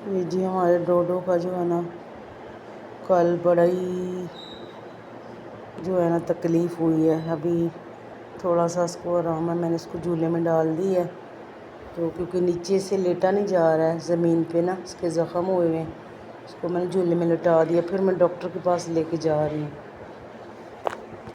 ये जी हमारे डोडो का जो है ना कल बड़ा ही जो है ना तकलीफ़ हुई है। अभी थोड़ा सा इसको आराम है, मैंने इसको झूले में डाल दी है तो क्योंकि नीचे से लेटा नहीं जा रहा है, ज़मीन पे ना इसके ज़ख़म हुए हैं। इसको मैंने झूले में लेटा दिया, फिर मैं डॉक्टर के पास लेके जा रही हूँ।